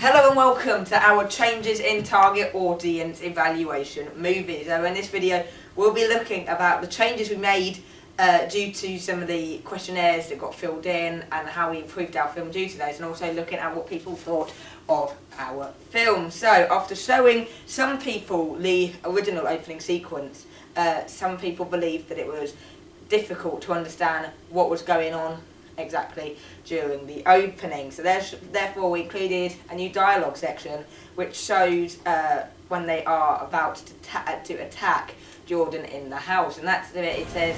Hello and welcome to our changes in target audience evaluation movie. So in this video we'll be looking about the changes we made due to some of the questionnaires that got filled in and how we improved our film due to those, and also looking at what people thought of our film. So after showing some people the original opening sequence, some people believed that it was difficult to understand what was going on exactly during the opening. So therefore we included a new dialogue section which shows when they are about to attack Jordan in the house, and that's the bit. It says,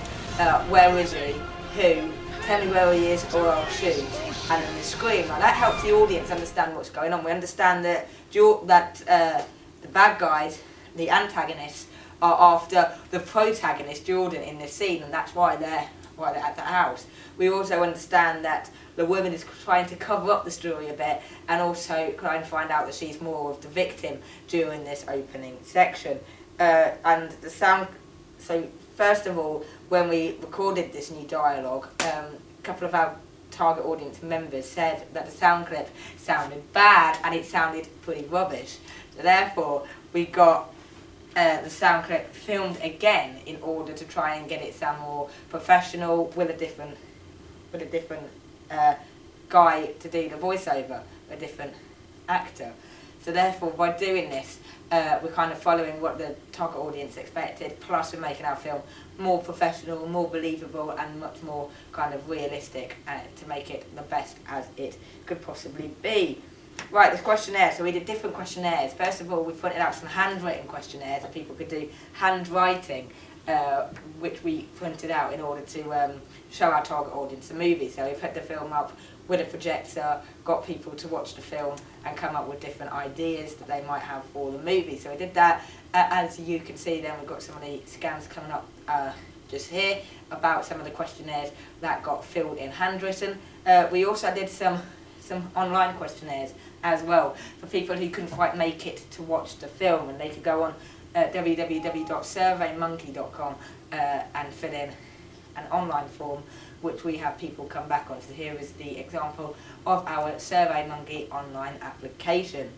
where is he? Who? Tell me where he is or I'll shoot. And then the scream. Now that helps the audience understand what's going on. We understand that the bad guys, the antagonists, are after the protagonist Jordan in this scene, and that's why they're at the house. We also understand that the woman is trying to cover up the story a bit and also trying to find out that she's more of the victim during this opening section. And the sound, so first of all, when we recorded this new dialogue, a couple of our target audience members said that the sound clip sounded bad and it sounded pretty rubbish. So therefore we got the sound clip filmed again in order to try and get it sound more professional with a different guy to do the voiceover, a different actor. So therefore by doing this we're kind of following what the target audience expected, plus we're making our film more professional, more believable and much more kind of realistic to make it the best as it could possibly be. Right, this questionnaire. So we did different questionnaires. First of all, we printed out some handwritten questionnaires that people could do handwriting, which we printed out in order to show our target audience the movie. So we put the film up with a projector, got people to watch the film and come up with different ideas that they might have for the movie. So we did that. As you can see then, we've got some of the scans coming up just here about some of the questionnaires that got filled in handwritten. We also did some online questionnaires as well for people who couldn't quite make it to watch the film, and they could go on www.surveymonkey.com and fill in an online form which we have people come back on. So here is the example of our SurveyMonkey online application.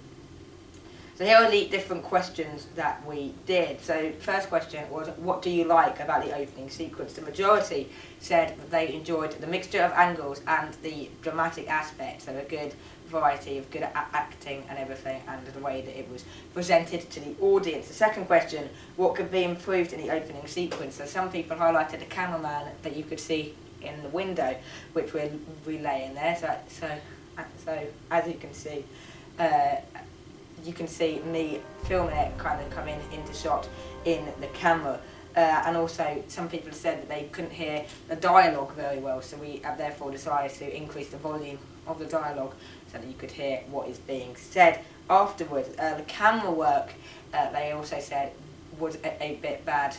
So here are the different questions that we did. So first question was, what do you like about the opening sequence? The majority said that they enjoyed the mixture of angles and the dramatic aspect, so a good variety of good acting and everything, and the way that it was presented to the audience. The second question, what could be improved in the opening sequence? So some people highlighted the cameraman that you could see in the window, which we're relaying there. So as you can see me filming it kind of coming into shot in the camera. And also some people said that they couldn't hear the dialogue very well, so we have therefore decided to increase the volume of the dialogue so that you could hear what is being said afterwards. The camera work, they also said, was a bit bad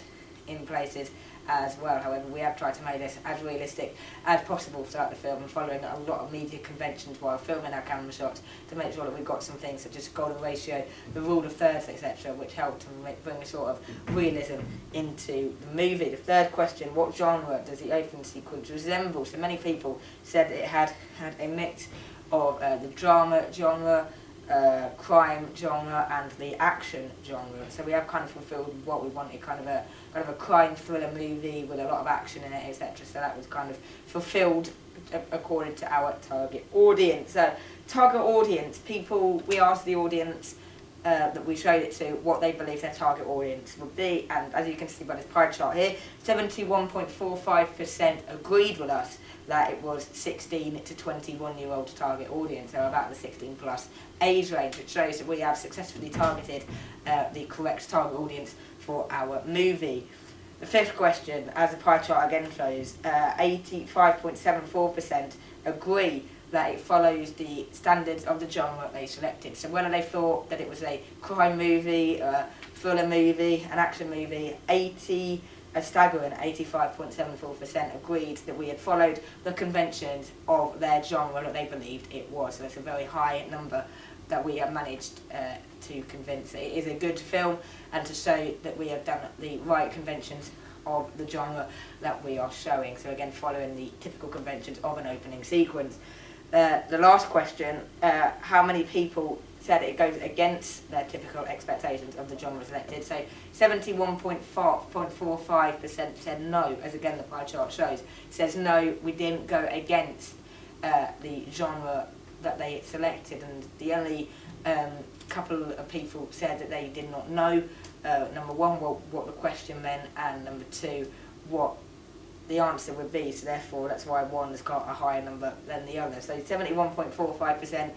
in places as well. However, we have tried to make this as realistic as possible throughout the film and following a lot of media conventions while filming our camera shots to make sure that we've got some things such as golden ratio, the rule of thirds, etc., which help to bring a sort of realism into the movie. The third question, what genre does the opening sequence resemble? So many people said that it had a mix of the drama genre, crime genre and the action genre. So we have kind of fulfilled what we wanted, kind of a crime thriller movie with a lot of action in it, etc. So that was kind of fulfilled according to our target audience. So target audience, people, we asked the audience that we showed it to what they believe their target audience would be, and as you can see by this pie chart here, 71.45% agreed with us that it was 16 to 21 year old target audience, so about the 16 plus age range, which shows that we have successfully targeted the correct target audience for our movie. The fifth question, as the pie chart again shows, 85.74% agree that it follows the standards of the genre they selected. So whether they thought that it was a crime movie, a thriller movie, an action movie, a staggering 85.74% agreed that we had followed the conventions of their genre that they believed it was. So that's a very high number that we have managed to convince that it is a good film and to show that we have done the right conventions of the genre that we are showing. So again, following the typical conventions of an opening sequence. The last question, how many people said it goes against their typical expectations of the genre selected? So 71.45% said no, as again the pie chart shows. Says no, we didn't go against the genre that they had selected, and the only couple of people said that they did not know, number one, what the question meant, and number two, what the answer would be. So therefore that's why one has got a higher number than the other. So 71.45% said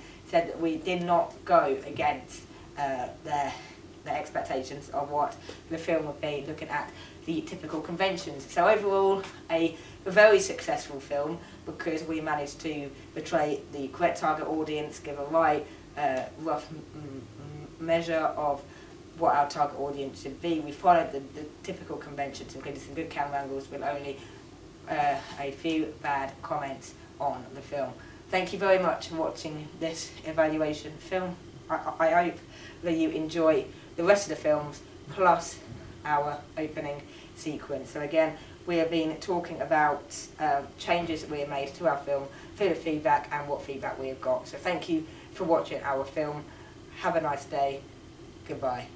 that we did not go against their expectations of what the film would be, looking at the typical conventions. So overall, a very successful film, because we managed to portray the correct target audience, give a right rough measure of what our target audience should be. We followed the typical conventions, including some good camera angles, with only a few bad comments on the film. Thank you very much for watching this evaluation film. I hope that you enjoy the rest of the films, plus our opening sequence. So again, we have been talking about changes that we have made to our film, through the feedback and what feedback we have got. So thank you for watching our film. Have a nice day. Goodbye.